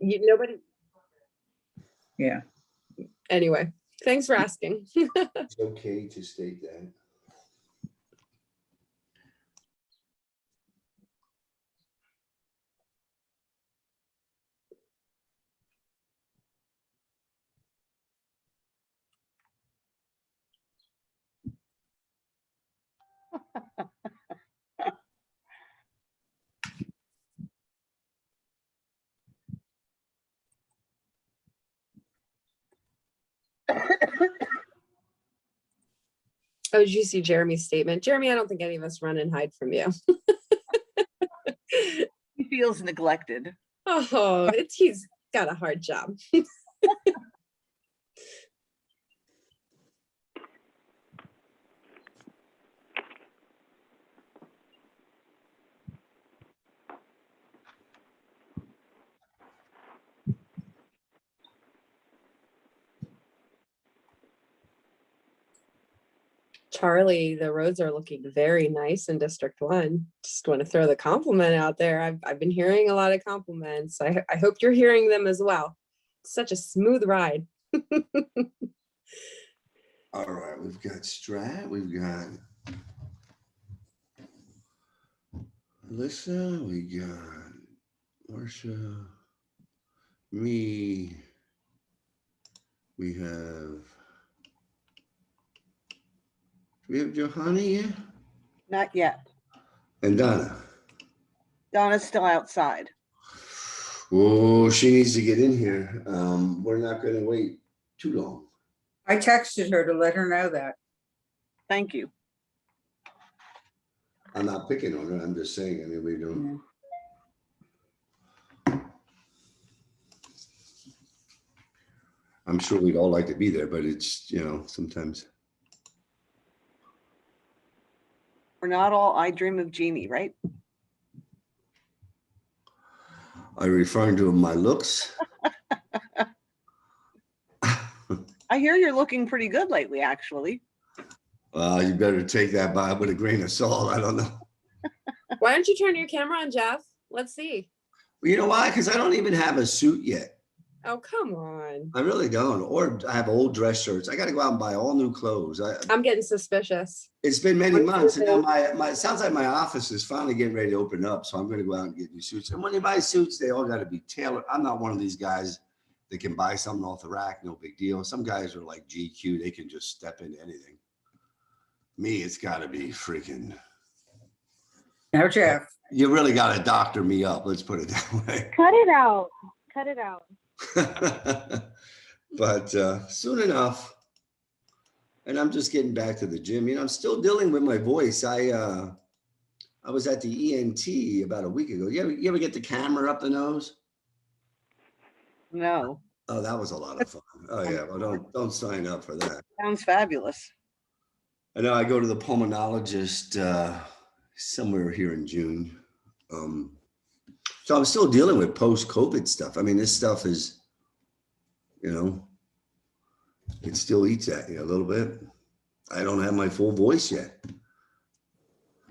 Nobody, Yeah. anyway, thanks for asking. It's okay to state that. Oh, did you see Jeremy's statement? Jeremy, I don't think any of us run and hide from you. He feels neglected. Oh, he's got a hard job. Charlie, the roads are looking very nice in District 1. Just want to throw the compliment out there. I've been hearing a lot of compliments. I hope you're hearing them as well. Such a smooth ride. All right, we've got Strat, we've got Alyssa, we got Marcia, me, we have Johanna here? Not yet. And Donna. Donna's still outside. Oh, she needs to get in here. We're not gonna wait too long. I texted her to let her know that. Thank you. I'm not picking on her, I'm just saying, I mean, we don't. I'm sure we'd all like to be there, but it's, you know, sometimes. We're not all I Dream of Jeannie, right? Are you referring to my looks? I hear you're looking pretty good lately, actually. You better take that with a grain of salt. I don't know. Why don't you turn your camera on, Jeff? Let's see. Well, you know why? Because I don't even have a suit yet. Oh, come on. I really don't. Or I have old dress shirts. I got to go out and buy all new clothes. I'm getting suspicious. It's been many months, and now it sounds like my office is finally getting ready to open up. So I'm going to go out and get new suits. And when you buy suits, they all got to be tailored. I'm not one of these guys that can buy something off the rack, no big deal. Some guys are like GQ; they can just step into anything. Me, it's got to be freaking. Now, Jeff. You really got to doctor me up. Let's put it that way. Cut it out. Cut it out. But soon enough. And I'm just getting back to the gym. You know, I'm still dealing with my voice. I was at the ENT about a week ago. You ever get the camera up the nose? No. Oh, that was a lot of fun. Oh yeah, well don't sign up for that. Sounds fabulous. I know I go to the pulmonologist somewhere here in June. So I'm still dealing with post-COVID stuff. I mean, this stuff is, you know, it still eats at you a little bit. I don't have my full voice yet.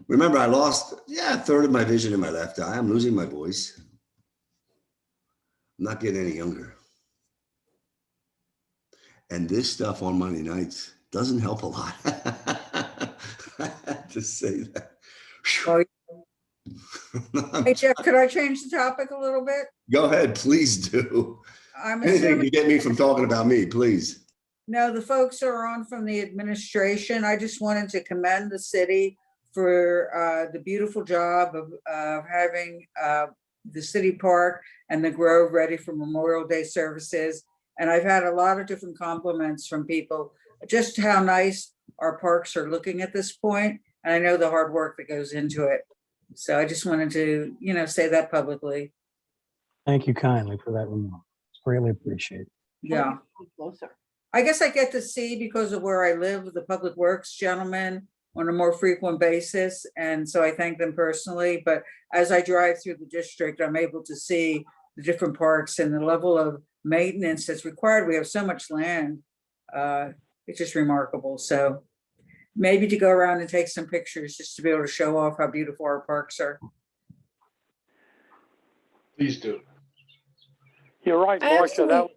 Remember, I lost, a third of my vision in my left eye. I'm losing my voice. I'm not getting any younger. And this stuff on Monday nights doesn't help a lot. I had to say that. Oh, hey, Jeff, could I change the topic a little bit? Go ahead, please do. I'm Anything assuming, to get me from talking about me, please. no, the folks are on from the administration. I just wanted to commend the city for the beautiful job of having the city park and the Grove ready for Memorial Day services. And I've had a lot of different compliments from people, just how nice our parks are looking at this point. And I know the hard work that goes into it. So I just wanted to, say that publicly. Thank you kindly for that remark. It's greatly appreciated. Yeah. Closer. I guess I get to see, because of where I live, the Public Works gentlemen on a more frequent basis. And so I thank them personally. But as I drive through the district, I'm able to see the different parks and the level of maintenance that's required. We have so much land. It's just remarkable. So maybe to go around and take some pictures just to be able to show off how beautiful our parks are. Please do. You're right, I Marcia. That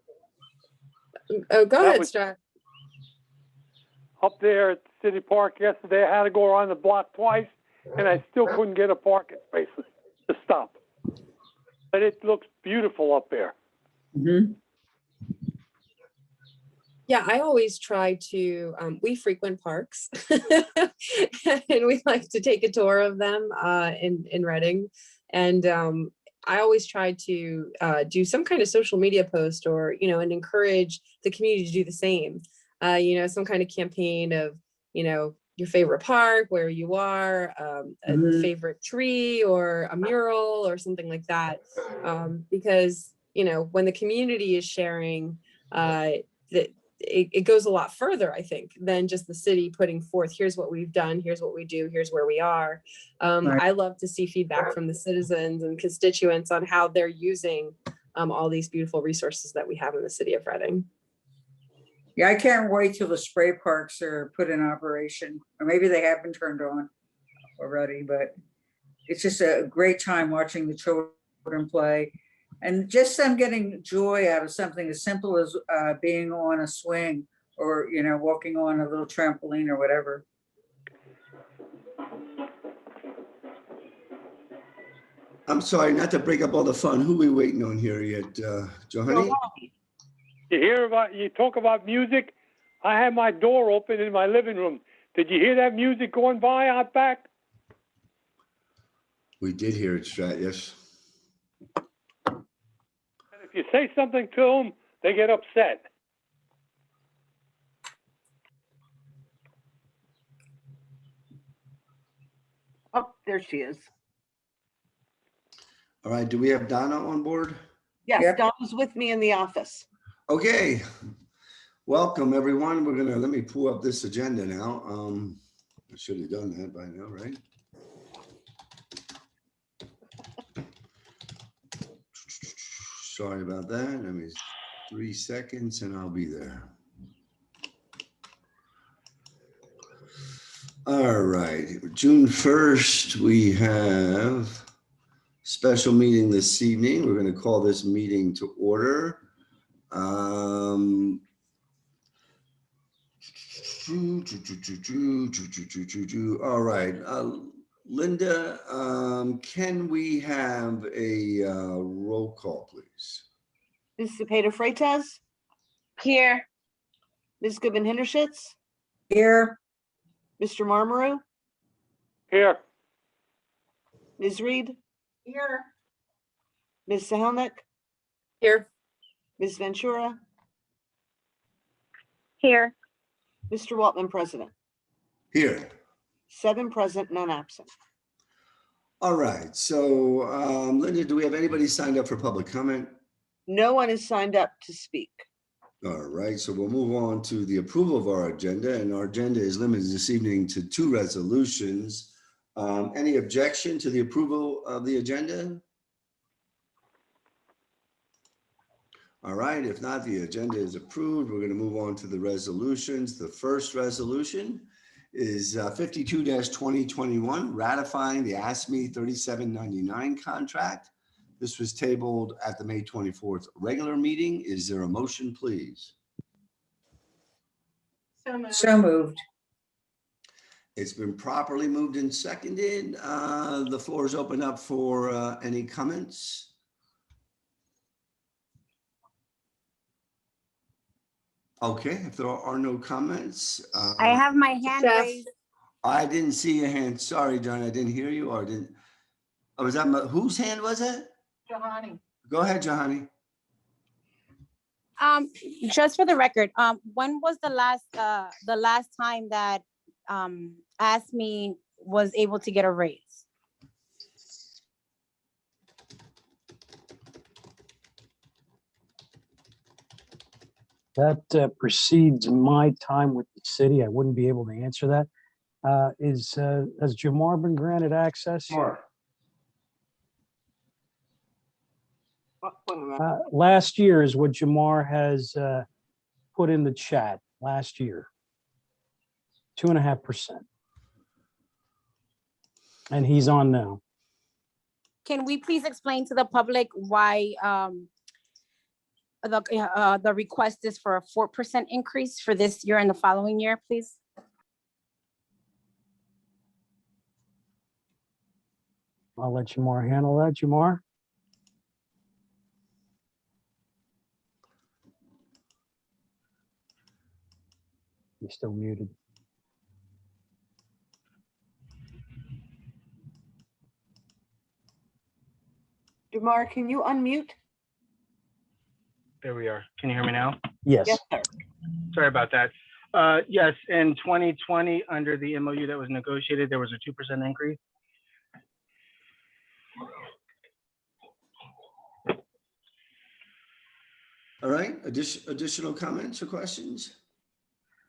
Oh, go that ahead, was- Strat. up there at City Park yesterday, I had to go around the block twice, and I still couldn't get a parking space to stop. But it looks beautiful up there. Mhm. Yeah, I always try to, we frequent parks. And we like to take a tour of them in Reading. And I always try to do some kind of social media post or, and encourage the community to do the same. Some kind of campaign of, your favorite park, where you are, a Mhm. favorite tree or a mural or something like that. Because, when the community is sharing, that it goes a lot further, I think, than just the city putting forth, here's what we've done, here's what we do, here's where we are. Right. I love to see feedback from the citizens and constituents on how they're using all these beautiful resources that we have in the city of Reading. Yeah, I can't wait till the spray parks are put in operation, or maybe they have been turned on already, but it's just a great time watching the children play. And just them getting joy out of something as simple as being on a swing or, walking on a little trampoline or whatever. I'm sorry, not to break up all the fun. Who we waiting on here yet? Johanny? You talk about music? I had my door open in my living room. Did you hear that music going by out back? We did hear it, Strat, yes. And if you say something to them, they get upset. Oh, there she is. All right, do we have Donna on board? Yes, Yep. Donna's with me in the office. Okay. Welcome, everyone. Let me pull up this agenda now. I should have done that by now, right? Sorry about that. I mean, 3 seconds and I'll be there. All right, June 1st, we have special meeting this evening. We're going to call this meeting to order. All right, Linda, can we have a roll call, please? Ms. Cepeda Freitas, Here. Ms. Goodman Hintershitz, Here, Mr. Marmaru, Here, Ms. Reed, Here. Ms. Sahelnick, Here, Ms. Ventura, Here. Mr. Waltman, President. Here. 7 present, none absent. All right, so Linda, do we have anybody signed up for public comment? No one is signed up to speak. All right, so we'll move on to the approval of our agenda, and our agenda is limited this evening to 2 resolutions. Any objection to the approval of the agenda? All right, if not, the agenda is approved. We're going to move on to the resolutions. The first resolution is 52-2021, ratifying the ASME 3799 contract. This was tabled at the May 24th regular meeting. Is there a motion, please? so moved. It's been properly moved and seconded. The floor is open up for any comments. Okay, if there are no comments. I have my hand Jeff. raised. I didn't see your hand. Sorry, John, I didn't hear you or didn't. Oh, was that whose hand was it? Johanny. Go ahead, Johanny. Just for the record, when was the last time that ASME was able to get a raise? That precedes my time with the city. I wouldn't be able to answer that. Has Jamar been granted access? Last year is what Jamar has put in the chat last year. 2.5%. And he's on now. Can we please explain to the public why the request is for a 4% increase for this year and the following year, please. I'll let Jamar handle that. Jamar? You're still muted. Jamar, can you unmute? There we are. Can you hear me now? Yes. Yes, sir. Sorry about that. Yes, in 2020, under the MOU that was negotiated, there was a 2% increase. All right, additional comments or questions?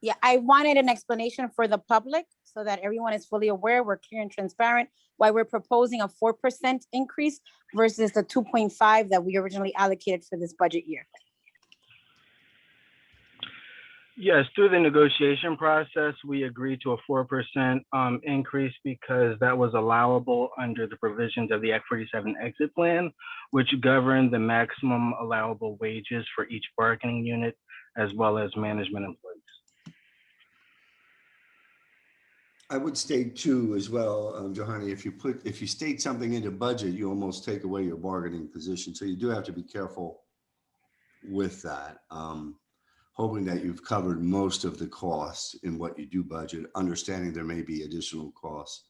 Yeah, I wanted an explanation for the public so that everyone is fully aware, we're clear and transparent, why we're proposing a 4% increase versus the 2.5 that we originally allocated for this budget year. Yes, through the negotiation process, we agreed to a 4% increase because that was allowable under the provisions of the Act 47 exit plan, which govern the maximum allowable wages for each bargaining unit, as well as management employees. I would state too as well, Johanny, if you state something into budget, you almost take away your bargaining position. So you do have to be careful with that. Hoping that you've covered most of the costs in what you do budget, understanding there may be additional costs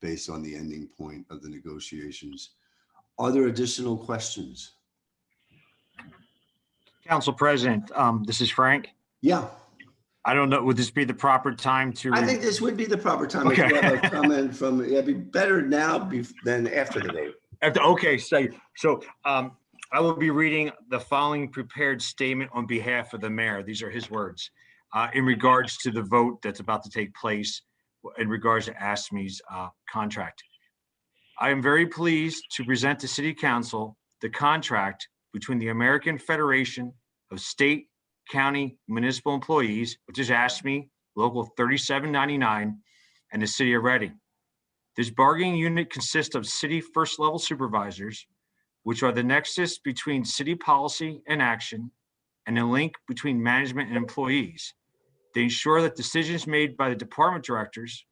based on the ending point of the negotiations. Are there additional questions? Council President, this is Frank. Yeah, I don't know, would this be the proper time to? I think this would be the proper time. If Okay. you have a comment from, it'd be better now than after the vote. Okay, so I will be reading the following prepared statement on behalf of the mayor. These are his words in regards to the vote that's about to take place in regards to ASME's contract. I am very pleased to present to City Council the contract between the American Federation of State, County, Municipal Employees, which is ASME Local 3799, and the City of Reading. This bargaining unit consists of city first level supervisors, which are the nexus between city policy and action and the link between management and employees. They ensure that decisions made by the department directors,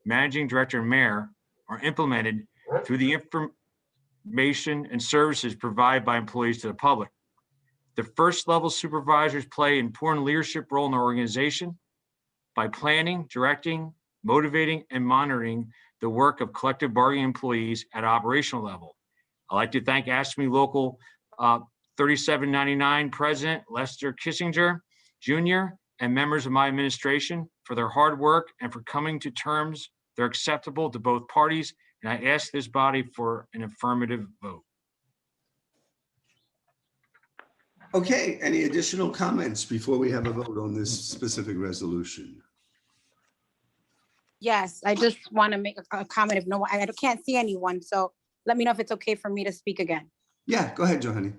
managing director, and mayor are implemented through the information and services provided by employees to the public. The first level supervisors play an important leadership role in the organization by planning, directing, motivating, and monitoring the work of collective bargaining employees at operational level. I'd like to thank ASME Local 3799 President Lester Kissinger Jr. and members of my administration for their hard work and for coming to terms that are acceptable to both parties. And I ask this body for an affirmative vote. Okay, any additional comments before we have a vote on this specific resolution? Yes, I just want to make a comment if no one, I can't see anyone, so let me know if it's okay for me to speak again. Yeah, go ahead, Johanny.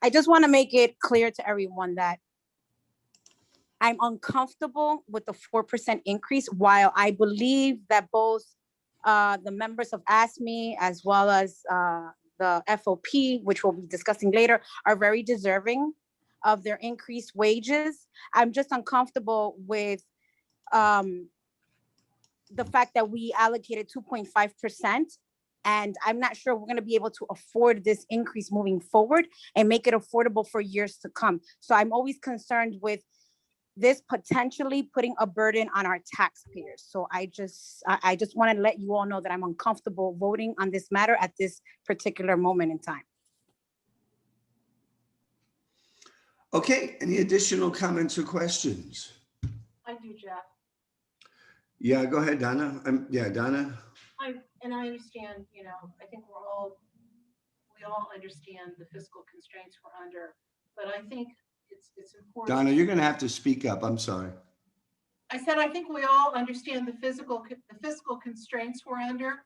I just want to make it clear to everyone that I'm uncomfortable with the 4% increase, while I believe that both the members of ASME as well as the FOP, which we'll be discussing later, are very deserving of their increased wages. I'm just uncomfortable with the fact that we allocated 2.5%. And I'm not sure we're going to be able to afford this increase moving forward and make it affordable for years to come. So I'm always concerned with this potentially putting a burden on our taxpayers. So I just want to let you all know that I'm uncomfortable voting on this matter at this particular moment in time. Okay, any additional comments or questions? I do, Jeff. Yeah, go ahead, Donna. Donna. I understand, I think we all understand the fiscal constraints we're under, but I think it's important. Donna, you're going to have to speak up. I'm sorry. I said, I think we all understand the fiscal constraints we're under,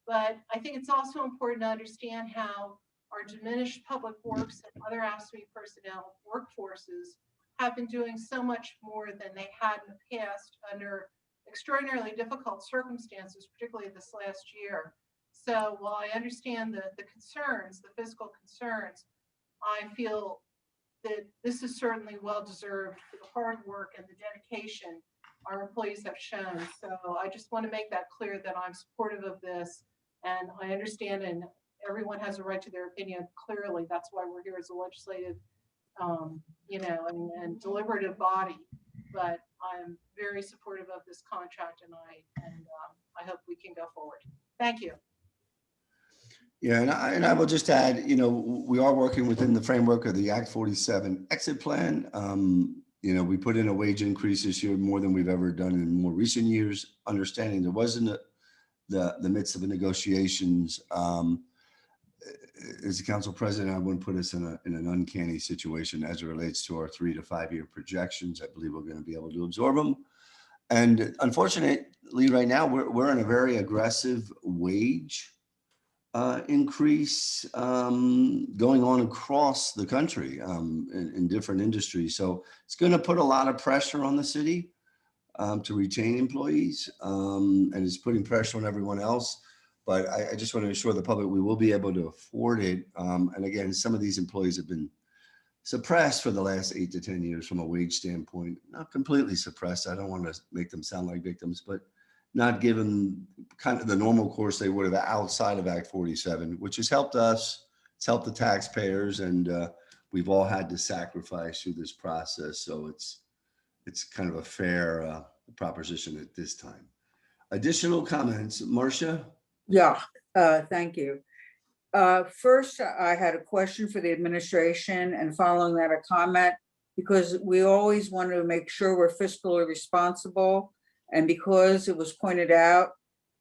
but I think it's also important to understand how our diminished public works and other ASME personnel workforces have been doing so much more than they had in the past under extraordinarily difficult circumstances, particularly this last year. So while I understand the concerns, the fiscal concerns, I feel that this is certainly well-deserved for the hard work and the dedication our employees have shown. So I just want to make that clear that I'm supportive of this. And I understand, and everyone has a right to their opinion. Clearly, that's why we're here as a legislative, and deliberative body. But I'm very supportive of this contract, and I hope we can go forward. Thank you. Yeah, and I will just add, we are working within the framework of the Act 47 exit plan. We put in a wage increase this year more than we've ever done in more recent years, understanding there wasn't the midst of the negotiations. As the council president, I wouldn't put us in an uncanny situation as it relates to our 3 to 5 year projections. I believe we're going to be able to absorb them. And unfortunately, right now, we're in a very aggressive wage increase going on across the country in different industries. So it's going to put a lot of pressure on the city to retain employees, and it's putting pressure on everyone else. But I just want to assure the public we will be able to afford it. And again, some of these employees have been suppressed for the last 8 to 10 years from a wage standpoint. Not completely suppressed. I don't want to make them sound like victims, but not given kind of the normal course they would have outside of Act 47, which has helped us. It's helped the taxpayers, and we've all had to sacrifice through this process. So it's kind of a fair proposition at this time. Additional comments, Marcia? Yeah, thank you. First, I had a question for the administration, and following that, a comment, because we always want to make sure we're fiscally responsible. And because it was pointed out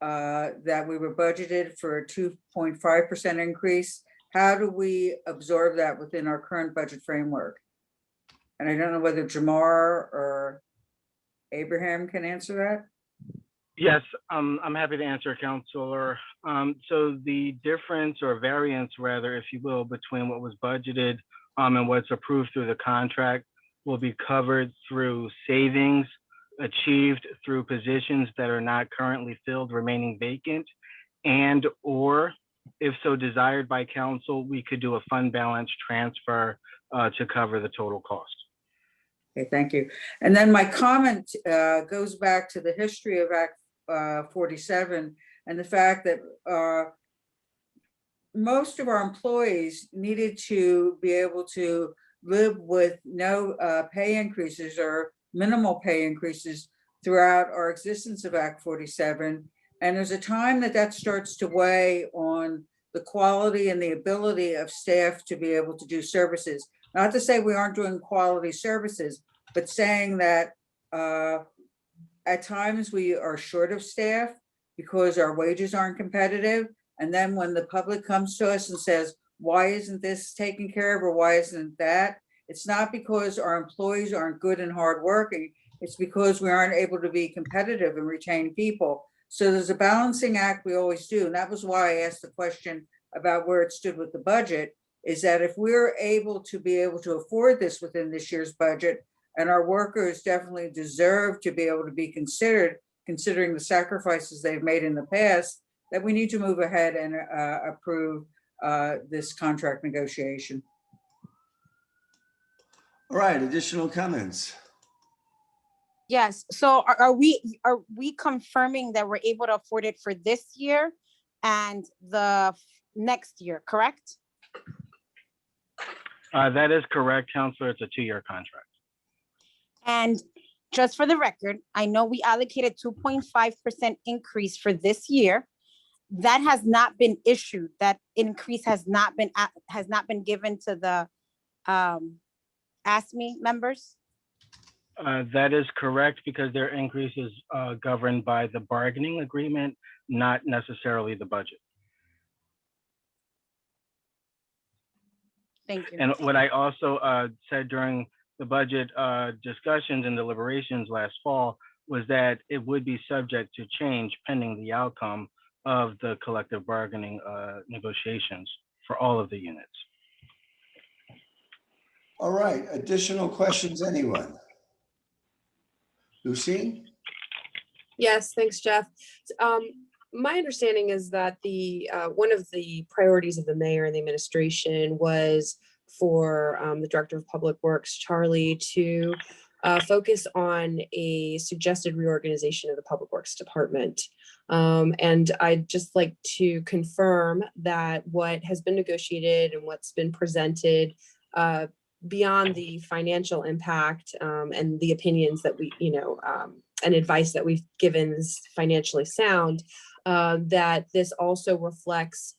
that we were budgeted for a 2.5% increase, how do we absorb that within our current budget framework? And I don't know whether Jamar or Abraham can answer that. Yes, I'm happy to answer, Counselor. So the difference or variance, rather, if you will, between what was budgeted and what's approved through the contract will be covered through savings achieved through positions that are not currently filled, remaining vacant, and or if so desired by council, we could do a fund balance transfer to cover the total cost. Okay, thank you. And then my comment goes back to the history of Act 47 and the fact that most of our employees needed to be able to live with no pay increases or minimal pay increases throughout our existence of Act 47. And there's a time that starts to weigh on the quality and the ability of staff to be able to do services. Not to say we aren't doing quality services, but saying that at times we are short of staff because our wages aren't competitive. And then when the public comes to us and says, why isn't this taken care of, or why isn't that? It's not because our employees aren't good and hardworking. It's because we aren't able to be competitive and retain people. So there's a balancing act we always do. And that was why I asked the question about where it stood with the budget, is that if we're able to afford this within this year's budget, and our workers definitely deserve to be able to be considered, considering the sacrifices they've made in the past, that we need to move ahead and approve this contract negotiation. All right, additional comments? Yes, so are we confirming that we're able to afford it for this year and the next year, correct? That is correct, Counselor. It's a 2-year contract. And just for the record, I know we allocated 2.5% increase for this year. That has not been issued. That increase has not been given to the ASME members. That is correct, because their increase is governed by the bargaining agreement, not necessarily the budget. Thank you. And what I also said during the budget discussions and deliberations last fall was that it would be subject to change pending the outcome of the collective bargaining negotiations for all of the units. All right, additional questions, anyone? Lucy? Yes, thanks, Jeff. My understanding is that the one of the priorities of the mayor and the administration was for the Director of Public Works, Charlie, to focus on a suggested reorganization of the Public Works Department. And I'd just like to confirm that what has been negotiated and what's been presented beyond the financial impact and the opinions that we, and advice that we've given is financially sound, that this also reflects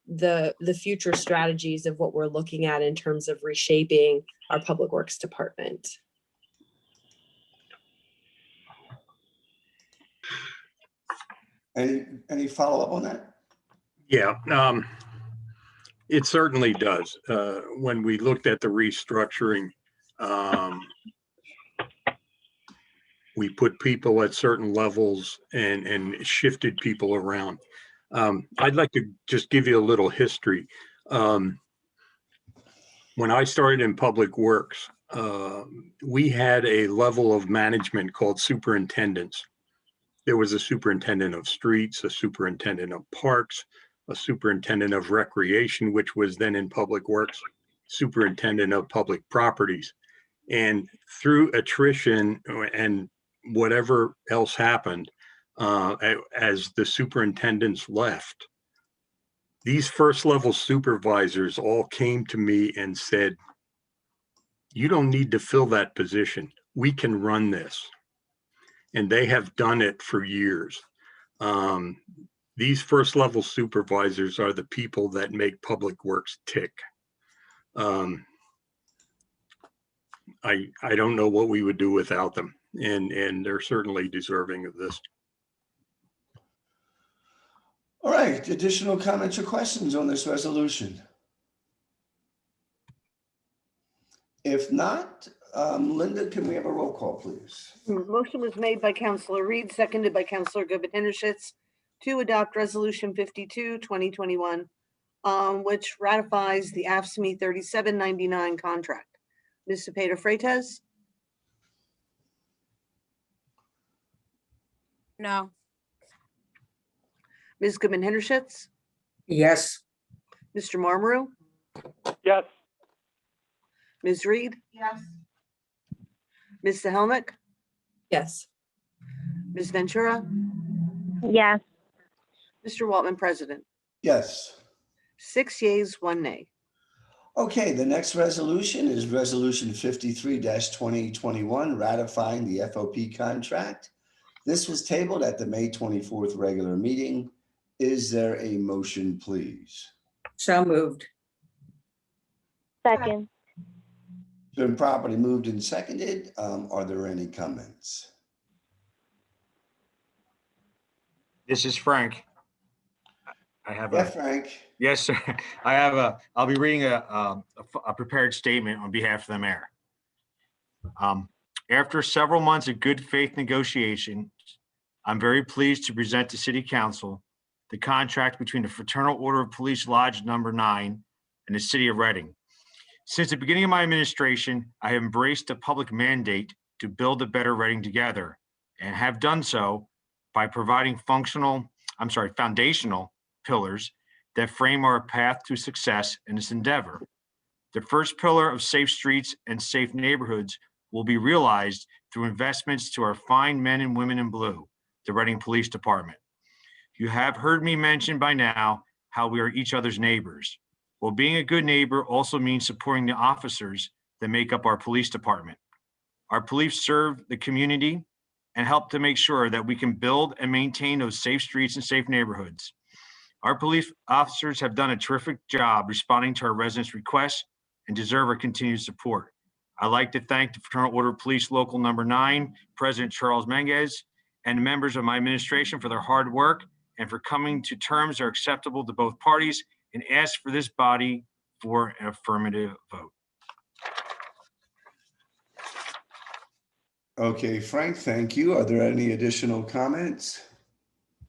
the future strategies of what we're looking at in terms of reshaping our Public Works Department. Any follow-up on that? Yeah, it certainly does. When we looked at the restructuring, we put people at certain levels and shifted people around. I'd like to just give you a little history. When I started in Public Works, we had a level of management called superintendents. There was a superintendent of streets, a superintendent of parks, a superintendent of recreation, which was then in Public Works, superintendent of public properties. And through attrition and whatever else happened, as the superintendents left, these first level supervisors all came to me and said, you don't need to fill that position. We can run this. And they have done it for years. These first level supervisors are the people that make Public Works tick. I don't know what we would do without them, and they're certainly deserving of this. All right, additional comments or questions on this resolution? If not, Linda, can we have a roll call, please? Motion was made by Counselor Reed, seconded by Counselor Goodman Hendershitz to adopt Resolution 52, 2021, which ratifies the AFSCME 3799 contract. Ms. Cepeda Freitas, No. Ms. Goodman Hendershitz, Yes. Mr. Marmaru, Yes. Ms. Reed, Yes. Ms. Sahelnick, Yes. Ms. Ventura, Yes. Mr. Waltman, President. Yes. 6 yeas, 1 nay. Okay, the next resolution is Resolution 53-2021, ratifying the FOP contract. This was tabled at the May 24th regular meeting. Is there a motion, please? So moved. Second. It's been properly moved and seconded. Are there any comments? This is Frank. I have Yeah, Frank. yes, sir. I'll be reading a prepared statement on behalf of the mayor. After several months of good faith negotiation, I'm very pleased to present to City Council the contract between the Fraternal Order of Police Lodge Number 9 and the City of Reading. Since the beginning of my administration, I have embraced the public mandate to build a better Reading together, and have done so by providing foundational pillars that frame our path to success in this endeavor. The first pillar of safe streets and safe neighborhoods will be realized through investments to our fine men and women in blue, the Reading Police Department. You have heard me mention by now how we are each other's neighbors. Well, being a good neighbor also means supporting the officers that make up our police department. Our police serve the community and help to make sure that we can build and maintain those safe streets and safe neighborhoods. Our police officers have done a terrific job responding to our residents' requests and deserve our continued support. I'd like to thank the Fraternal Order of Police Local Number 9, President Charles Menges, and the members of my administration for their hard work and for coming to terms that are acceptable to both parties, and ask for this body for an affirmative vote. Okay, Frank, thank you. Are there any additional comments? I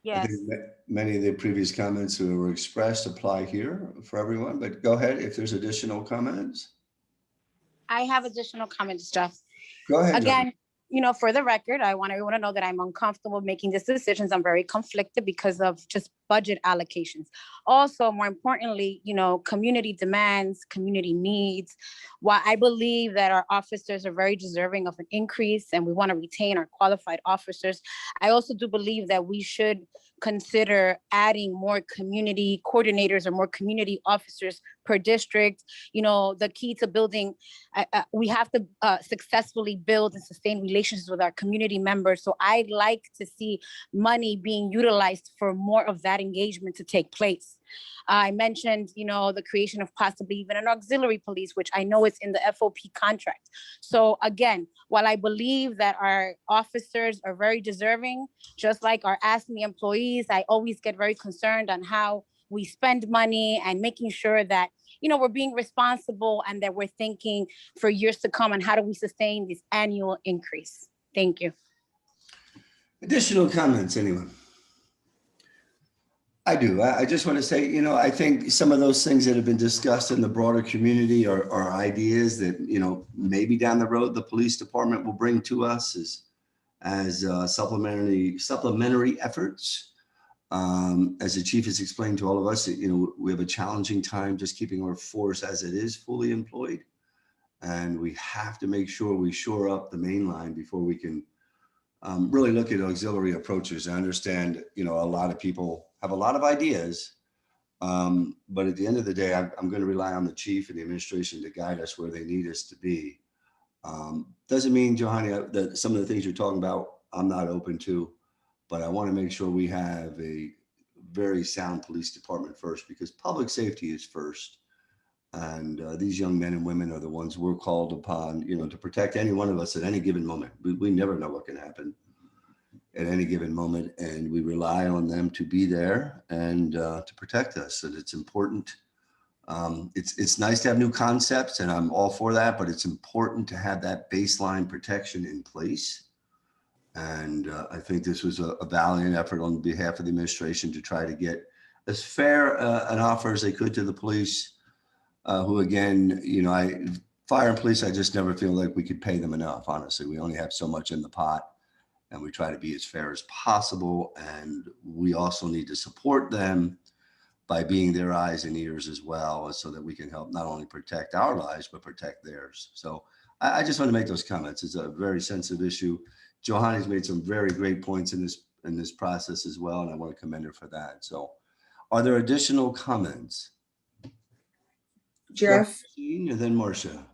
Yes. think many of the previous comments that were expressed apply here for everyone, but go ahead if there's additional comments. I have additional comments, Jeff. Go ahead. John. Again, for the record, I want everyone to know that I'm uncomfortable making these decisions. I'm very conflicted because of just budget allocations. Also, more importantly, community demands, community needs. While I believe that our officers are very deserving of an increase and we want to retain our qualified officers, I also do believe that we should consider adding more community coordinators or more community officers per district. The key to building, we have to successfully build and sustain relationships with our community members. So I'd like to see money being utilized for more of that engagement to take place. I mentioned, the creation of possibly even an auxiliary police, which I know is in the FOP contract. So again, while I believe that our officers are very deserving, just like our ASME employees, I always get very concerned on how we spend money and making sure that, we're being responsible and that we're thinking for years to come and how do we sustain this annual increase. Thank you. Additional comments, anyone? I do. I just want to say, I think some of those things that have been discussed in the broader community are ideas that, maybe down the road, the police department will bring to us as supplementary efforts. As the chief has explained to all of us, we have a challenging time just keeping our force as it is fully employed. And we have to make sure we shore up the main line before we can really look at auxiliary approaches. I understand, a lot of people have a lot of ideas, but at the end of the day, I'm going to rely on the chief and the administration to guide us where they need us to be. Doesn't mean, Johanny, that some of the things you're talking about, I'm not open to, but I want to make sure we have a very sound police department first, because public safety is first. And these young men and women are the ones we're called upon, to protect any one of us at any given moment. We never know what can happen at any given moment, and we rely on them to be there and to protect us. And it's important. It's nice to have new concepts, and I'm all for that, but it's important to have that baseline protection in place. And I think this was a valiant effort on behalf of the administration to try to get as fair an offer as they could to the police, who again, fire and police, I just never feel like we could pay them enough, honestly. We only have so much in the pot, and we try to be as fair as possible. And we also need to support them by being their eyes and ears as well, so that we can help not only protect our lives, but protect theirs. So I just want to make those comments. It's a very sensitive issue. Johanny's made some very great points in this process as well, and I want to commend her for that. So are there additional comments? Jeff? And then Marcia.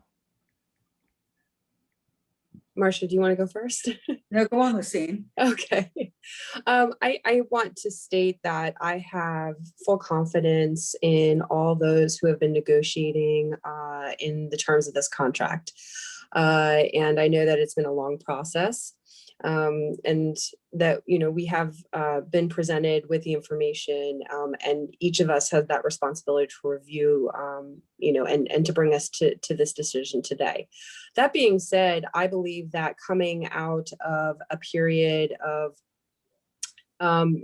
Marcia, do you want to go first? No, go on, Lucine. Okay. I want to state that I have full confidence in all those who have been negotiating in the terms of this contract. And I know that it's been a long process, and that, we have been presented with the information, and each of us has that responsibility to review, and to bring us to this decision today. That being said, I believe that coming out of a period of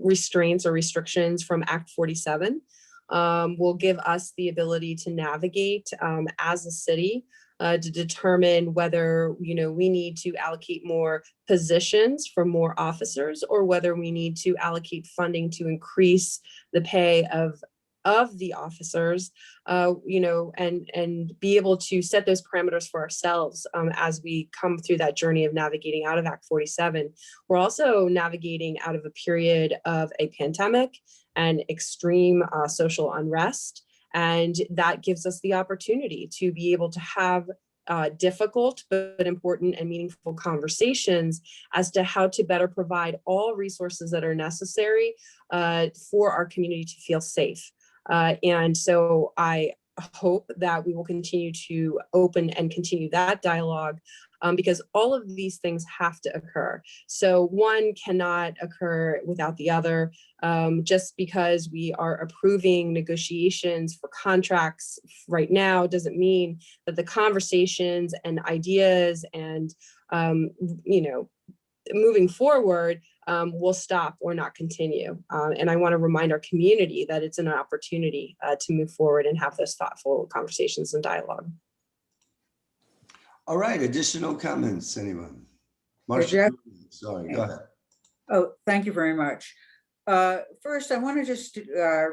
restraints or restrictions from Act 47 will give us the ability to navigate as a city to determine whether, we need to allocate more positions for more officers, or whether we need to allocate funding to increase the pay of the officers, and be able to set those parameters for ourselves as we come through that journey of navigating out of Act 47. We're also navigating out of a period of a pandemic and extreme social unrest. And that gives us the opportunity to be able to have difficult but important and meaningful conversations as to how to better provide all resources that are necessary for our community to feel safe. And so I hope that we will continue to open and continue that dialogue, because all of these things have to occur. So one cannot occur without the other. Just because we are approving negotiations for contracts right now doesn't mean that the conversations and ideas and, moving forward will stop or not continue. And I want to remind our community that it's an opportunity to move forward and have those thoughtful conversations and dialogue. All right, additional comments, anyone? Marcia, Jeff? sorry, go ahead. Oh, thank you very much. First, I want to just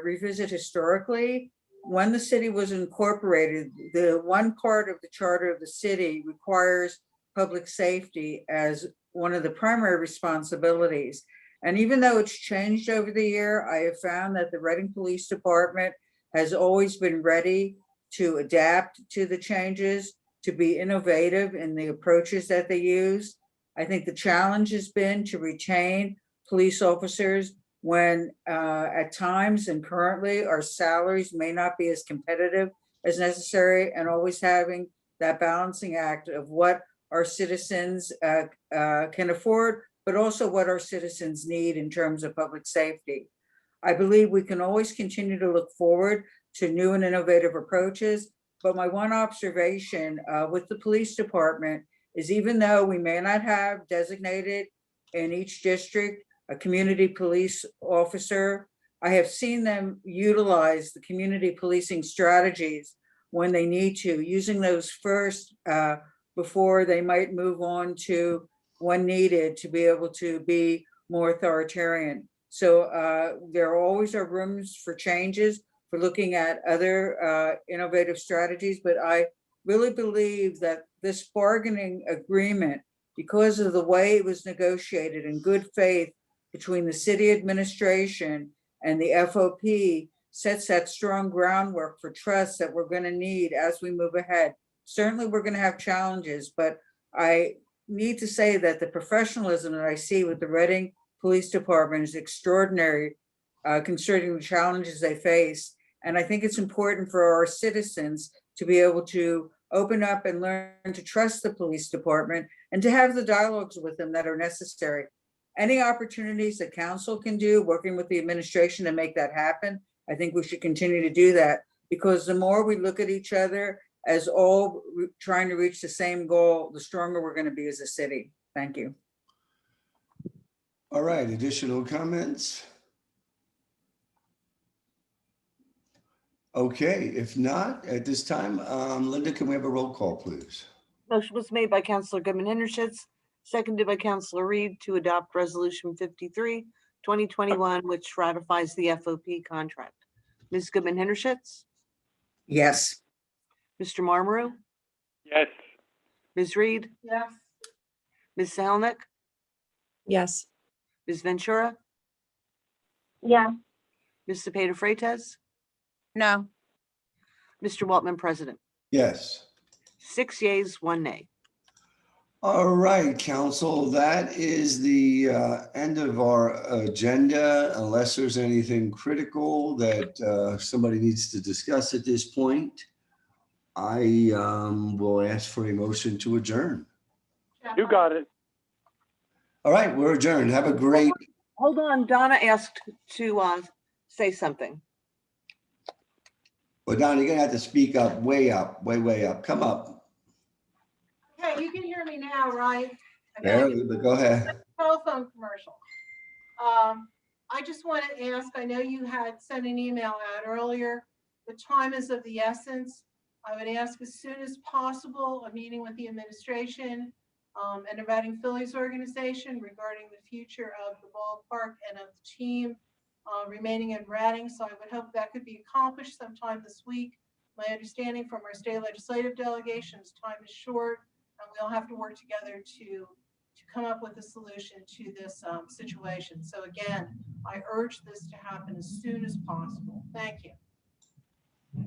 revisit historically. When the city was incorporated, the one part of the charter of the city requires public safety as one of the primary responsibilities. And even though it's changed over the year, I have found that the Reading Police Department has always been ready to adapt to the changes, to be innovative in the approaches that they use. I think the challenge has been to retain police officers when at times and currently our salaries may not be as competitive as necessary, and always having that balancing act of what our citizens can afford, but also what our citizens need in terms of public safety. I believe we can always continue to look forward to new and innovative approaches, but my one observation with the police department is, even though we may not have designated in each district a community police officer, I have seen them utilize the community policing strategies when they need to, using those first before they might move on to, when needed, to be able to be more authoritarian. So there always are rooms for changes, for looking at other innovative strategies, but I really believe that this bargaining agreement, because of the way it was negotiated in good faith between the city administration and the FOP, sets that strong groundwork for trust that we're going to need as we move ahead. Certainly, we're going to have challenges, but I need to say that the professionalism that I see with the Reading Police Department is extraordinary, considering the challenges they face. And I think it's important for our citizens to be able to open up and learn to trust the police department and to have the dialogues with them that are necessary. Any opportunities that council can do, working with the administration to make that happen, I think we should continue to do that, because the more we look at each other as all trying to reach the same goal, the stronger we're going to be as a city. Thank you. All right, additional comments? Okay, if not, at this time, Linda, can we have a roll call, please? Motion was made by Counselor Goodman Henschitz, seconded by Counselor Reed, to adopt Resolution 53, 2021, which ratifies the FOP contract. Ms. Goodman Henschitz, Yes. Mr. Marmaru, Yes. Ms. Reed, Yes. Ms. Zelnick, Yes. Ms. Ventura, Yeah. Ms. Cepeda Freitas, No. Mr. Waltman, President. Yes. 6 yeas, 1 nay. All right, council, that is the end of our agenda, unless there's anything critical that somebody needs to discuss at this point. I will ask for a motion to adjourn. You got it. All right, we're adjourned. Have a great, Hold on, Donna asked to say something. well, Don, you're gonna have to speak up, way up. Come up. Okay, you can hear me now, right? I got Barely, but go ahead. telephone commercial. I just want to ask, I know you had sent an email out earlier. The time is of the essence. I would ask as soon as possible, a meeting with the administration and the Reading Phillies organization regarding the future of the ballpark and of the team remaining in Reading. So I would hope that could be accomplished sometime this week. My understanding from our state legislative delegations, time is short, and we'll have to work together to come up with a solution to this situation. So again, I urge this to happen as soon as possible. Thank you.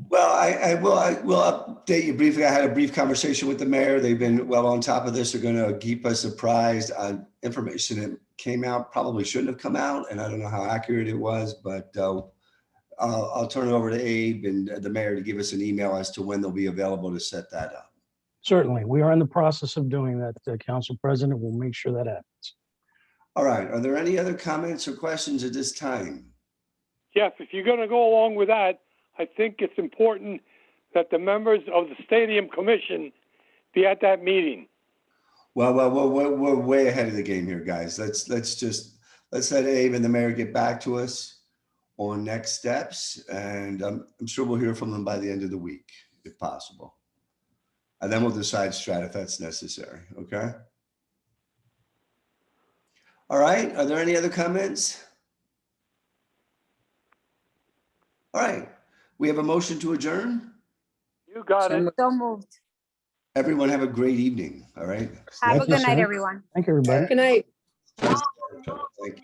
Well, I will update you briefly. I had a brief conversation with the mayor. They've been well on top of this. They're going to keep us apprised on information that came out, probably shouldn't have come out, and I don't know how accurate it was, but I'll turn it over to Abe and the mayor to give us an email as to when they'll be available to set that up. Certainly, we are in the process of doing that, Council President. We'll make sure that happens. All right. Are there any other comments or questions at this time? Jeff, if you're going to go along with that, I think it's important that the members of the Stadium Commission be at that meeting. Well, we're way ahead of the game here, guys. Let's let Abe and the mayor get back to us on next steps, and I'm sure we'll hear from them by the end of the week, if possible. And then we'll decide strat if that's necessary, okay? All right, are there any other comments? All right, we have a motion to adjourn. You got it. So moved. Everyone have a great evening, all right? Have a Thank you, good night, sir. everyone. Thank you, everybody. Good night. Thank you.